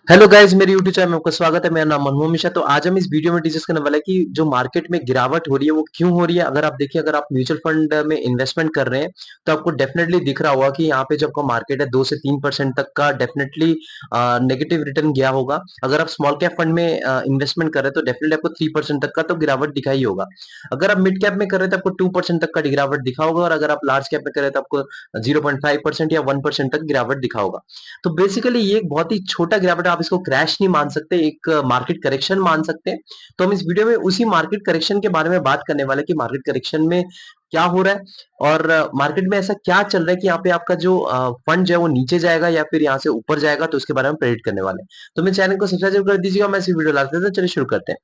Hello guys, मेरे YouTube channel में आपका स्वागत है। मेरा नाम मनमोहन मिश्रा। तो आज हम इस वीडियो में डिस्कस करने वाले हैं कि जो मार्केट में गिरावट हो रही है वो क्यों हो रही है। अगर आप देखिए, अगर आप म्यूचुअल फंड में इन्वेस्टमेंट कर रहे हैं तो आपको डेफिनेटली दिख रहा होगा कि यहाँ पे जो आपका मार्केट है 2 से 3% तक का डेफिनेटली नेगेटिव रिटर्न गया होगा। अगर आप स्मॉल कैप फंड में इन्वेस्टमेंट कर रहे हैं तो डेफिनेटली आपको 3% तक का तो गिरावट दिखाई ही होगा। अगर आप मिड कैप में कर रहे हैं तो आपको 2% तक का गिरावट दिखा होगा, और अगर आप लार्ज कैप में कर रहे हैं तो आपको 0.5% या 1% तक गिरावट दिखा होगा। तो बेसिकली ये एक बहुत ही छोटा गिरावट है, आप इसको क्रैश नहीं मान सकते, एक मार्केट करेक्शन मान सकते हैं। तो हम इस वीडियो में उसी मार्केट करेक्शन के बारे में बात करने वाले हैं कि मार्केट करेक्शन में क्या हो रहा है, और मार्केट में ऐसा क्या चल रहा है कि यहाँ पे आपका जो फंड जो है वो नीचे जाएगा या फिर यहाँ से ऊपर जाएगा, तो उसके बारे में प्रेडिक्ट करने वाले हैं। तो मेरे चैनल को सब्सक्राइब जरूर कर दीजिएगा। मैं इसी वीडियो लाते हैं, तो चलिए शुरू करते हैं।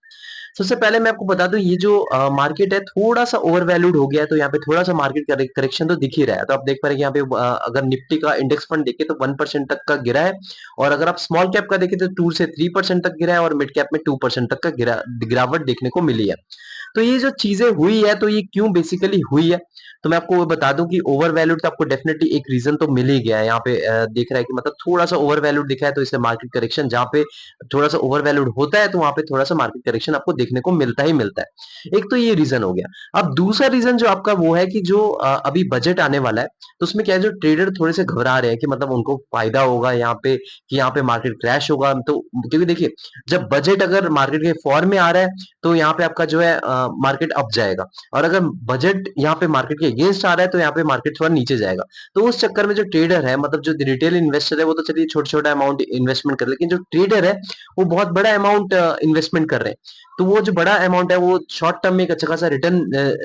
सबसे पहले मैं आपको बता दूं, ये जो मार्केट है थोड़ा सा ओवर वैल्यूड हो गया है, तो यहाँ पे थोड़ा सा मार्केट करेक्शन तो दिख ही रहा है। तो आप देख पा रहे हैं कि यहाँ पे अगर निफ्टी का इंडेक्स फंड देखे तो 1% तक का गिरा है, और अगर आप स्मॉल कैप का देखें तो 2 से 3% तक गिरा है, और मिड कैप में 2% तक का गिरावट देखने को मिली है। तो ये जो चीजें हुई है, तो ये क्यों बेसिकली हुई है, तो मैं आपको वो बता दूं कि ओवर वैल्यूड तो आपको डेफिनेटली एक रीजन तो मिल ही गया है। यहाँ पे देख रहा है कि मतलब थोड़ा सा ओवर वैल्यूड दिखा है, तो इससे मार्केट करेक्शन जहाँ पे थोड़ा सा ओवर वैल्यूड होता है तो वहां पे थोड़ा सा मार्केट करेक्शन आपको देखने को मिलता ही मिलता है। एक तो ये रीजन हो गया। अब दूसरा रीजन जो आपका वो है कि जो अभी बजट आने वाला है, तो उसमें क्या है, जो ट्रेडर थोड़े से घबरा रहे हैं कि मतलब उनको फायदा होगा यहाँ पे, कि यहाँ पे मार्केट क्रैश होगा। तो क्योंकि देखिए, जब बजट अगर मार्केट के फॉर्म में आ रहा है तो यहाँ पे आपका जो है मार्केट अप जाएगा, और अगर बजट यहाँ पे मार्केट के अगेंस्ट आ रहा है तो यहाँ पे मार्केट थोड़ा नीचे जाएगा। तो उस चक्कर में जो ट्रेडर है, मतलब जो रिटेल इन्वेस्टर है, वो तो चलिए छोटा छोटा अमाउंट इन्वेस्टमेंट कर रहे हैं, लेकिन जो ट्रेडर है वो बहुत बड़ा अमाउंट इन्वेस्टमेंट कर रहे हैं। तो वो जो बड़ा अमाउंट है वो शॉर्ट टर्म में एक अच्छा खासा रिटर्न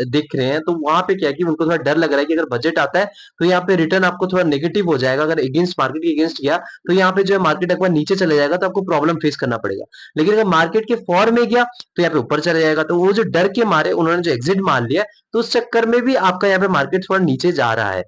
देख रहे हैं। तो वहां पे क्या है कि उनको थोड़ा डर लग रहा है कि अगर बजट आता है तो यहाँ पे रिटर्न आपको थोड़ा नेगेटिव हो जाएगा। अगर अगेंस्ट मार्केट के अगेंस्ट गया तो यहाँ पे जो है मार्केट एक बार नीचे चले जाएगा तो आपको प्रॉब्लम फेस करना पड़ेगा। लेकिन अगर मार्केट के फॉर में गया तो यहाँ पे ऊपर चले जाएगा। तो वो जो डर के मारे उन्होंने जो एग्जिट मान लिया, तो उस चक्कर में भी आपका यहाँ पे मार्केट थोड़ा नीचे जा रहा है।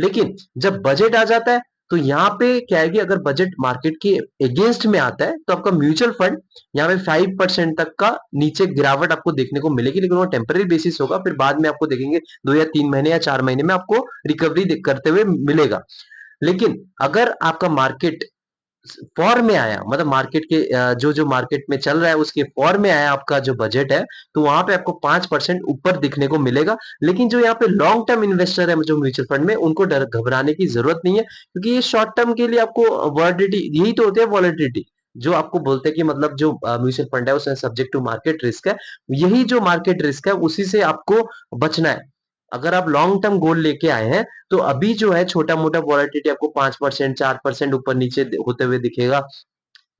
लेकिन जब बजट आ जाता है तो यहाँ पे क्या है कि अगर बजट मार्केट के अगेंस्ट में आता है तो आपका म्यूचुअल फंड यहाँ पे 5% तक का नीचे गिरावट आपको देखने को मिलेगी, लेकिन वो टेम्पररी बेसिस होगा। फिर बाद में आपको देखेंगे 2 या 3 महीने या 4 महीने में आपको रिकवरी करते हुए मिलेगा। लेकिन अगर आपका मार्केट फॉर्म में आया, मतलब मार्केट के जो जो मार्केट में चल रहा है उसके फॉर्म में आया आपका जो बजट है, तो वहां पे आपको 5% ऊपर दिखने को मिलेगा। लेकिन जो यहाँ पे लॉन्ग टर्म इन्वेस्टर है जो म्यूचुअल फंड में, उनको डर घबराने की जरूरत नहीं है, क्योंकि ये शॉर्ट टर्म के लिए आपको वॉलेटिलिटी, यही तो होती है वॉलेटिलिटी, जो आपको बोलते हैं कि मतलब जो म्यूचुअल फंड है उसमें सब्जेक्ट टू मार्केट रिस्क है। यही जो मार्केट रिस्क है उसी से आपको बचना है। अगर आप लॉन्ग टर्म गोल लेके आए हैं तो अभी जो है छोटा मोटा वॉलेटिलिटी आपको 5% 4% ऊपर नीचे होते हुए दिखेगा,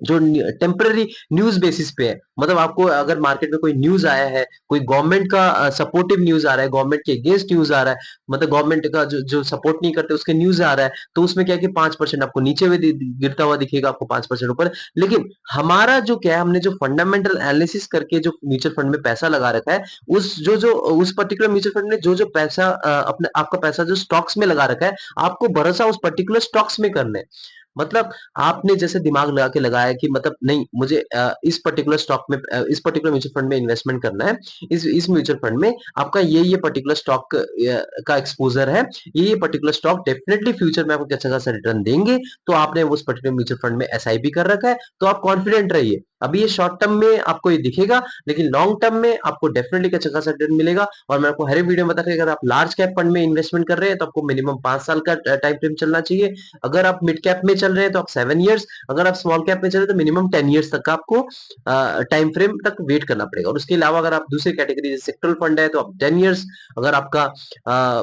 जो टेम्पररी न्यूज बेसिस पे है। मतलब आपको अगर मार्केट में कोई न्यूज आया है, कोई गवर्नमेंट का सपोर्टिव न्यूज आ रहा है, गवर्नमेंट के अगेंस्ट न्यूज आ रहा है, मतलब गवर्नमेंट का जो जो सपोर्ट नहीं करते उसके न्यूज आ रहा है, तो उसमें क्या है कि 5% आपको नीचे हुए गिरता हुआ दिखेगा, आपको 5% ऊपर। लेकिन हमारा जो क्या है, हमने जो फंडामेंटल एनालिसिस करके जो म्यूचुअल फंड में पैसा लगा रखा है, उस जो जो उस पर्टिकुलर म्यूचुअल फंड में जो जो पैसा अपने आपका पैसा जो स्टॉक्स में लगा रखा है, आपको भरोसा उस पर्टिकुलर स्टॉक्स में करना है। मतलब आपने जैसे दिमाग लगा के लगाया कि मतलब नहीं, मुझे इस पर्टिकुलर स्टॉक में इस पर्टिकुलर म्यूचुअल फंड में इन्वेस्टमेंट करना है। इस म्यूचुअल फंड में आपका ये पर्टिकुलर स्टॉक का एक्सपोजर है, ये पर्टिकुलर स्टॉक डेफिनेटली फ्यूचर में आपको अच्छा खासा रिटर्न देंगे। तो आपने उस पर्टिकुलर म्यूचुअल फंड में एसआईपी कर रखा है, तो आप कॉन्फिडेंट रहिए। अभी ये शॉर्ट टर्म में आपको ये दिखेगा, लेकिन लॉन्ग टर्म में आपको डेफिनेटली अच्छा खासा रिटर्न मिलेगा। और मैं आपको हर एक वीडियो में बता रहा हूं, अगर आप लार्ज कैप फंड में इन्वेस्टमेंट कर रहे हैं तो आपको मिनिमम 5 साल का टाइम फ्रेम चलना चाहिए। अगर आप मिड कैप में चल रहे हैं तो आप 7 ईयर्स, अगर आप स्मॉल कैप में चल रहे हैं तो मिनिमम 10 ईयर्स तक का आपको टाइम फ्रेम तक वेट करना पड़ेगा। और उसके अलावा अगर आप दूसरी कैटेगरी जैसे सेक्टरल फंड है तो आप 10 ईयर्स, अगर आपका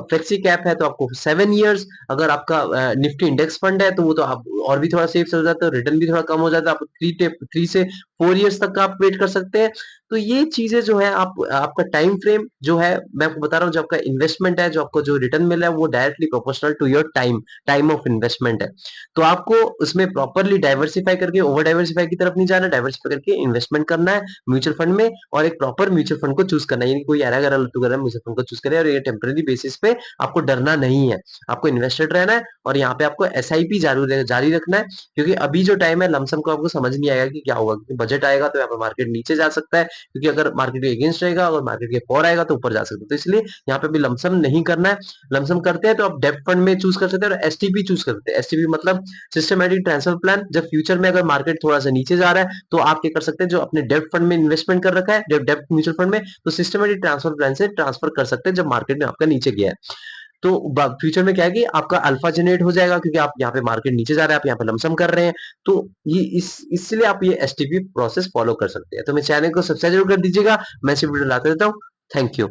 फ्लेक्सी कैप है तो आपको 7 ईयर्स, अगर आपका निफ्टी इंडेक्स फंड है तो वो तो आप और भी थोड़ा सेफ चल जाता है, रिटर्न भी थोड़ा कम हो जाता है, आप 3 से 4 ईयर्स तक का आप वेट कर सकते हैं। तो ये चीजें जो है, आप आपका टाइम फ्रेम जो है, मैं आपको बता रहा हूँ, जो आपका इन्वेस्टमेंट है, जो आपको जो रिटर्न मिल रहा है, वो directly proportional to your time, time of investment है। तो आपको उसमें प्रॉपरली डाइवर्सिफाई करके ओवर डाइवर्सिफाई की तरफ नहीं जाना, डाइवर्सिफाई करके इन्वेस्टमेंट करना है म्यूचुअल फंड में, और एक प्रॉपर म्यूचुअल फंड को चूज करना है। यानी कोई अरा गरा लट्टू गरा म्यूचुअल फंड को चूज करे, और ये टेम्पररी बेसिस पे आपको डरना नहीं है, आपको इन्वेस्टेड रहना है, और यहाँ पे आपको एसआईपी जारी रखना है। क्योंकि अभी जो टाइम है लमसम को आपको समझ नहीं आएगा कि क्या होगा, क्योंकि बजट आएगा तो यहाँ पे मार्केट नीचे जा सकता है, क्योंकि अगर मार्केट के अगेंस्ट रहेगा, अगर मार्केट के फॉर आएगा तो ऊपर जा सकते हो। तो इसलिए यहाँ पे भी लमसम नहीं करना है। लमसम करते हैं तो आप डेब्ट फंड में चूज कर सकते हैं और एसटीपी चूज कर सकते हैं। एसटीपी मतलब सिस्टमैटिक ट्रांसफर प्लान। जब फ्यूचर में अगर मार्केट थोड़ा सा नीचे जा रहा है तो आप क्या कर सकते हैं, जो अपने डेब्ट फंड में इन्वेस्टमेंट कर रखा है, डेब्ट म्यूचुअल फंड में, तो सिस्टमैटिक ट्रांसफर प्लान से ट्रांसफर कर सकते हैं जब मार्केट में आपका नीचे गया है। तो फ्यूचर में क्या है कि आपका अल्फा जनरेट हो जाएगा, क्योंकि आप यहाँ पे मार्केट नीचे जा रहा है, आप यहाँ पे लमसम कर रहे हैं। तो ये इसलिए आप ये एसटीपी प्रोसेस फॉलो कर सकते हैं। तो मेरे चैनल को सब्सक्राइब जरूर कर दीजिएगा। मैं ऐसी वीडियो लाते रहता हूँ। Thank you.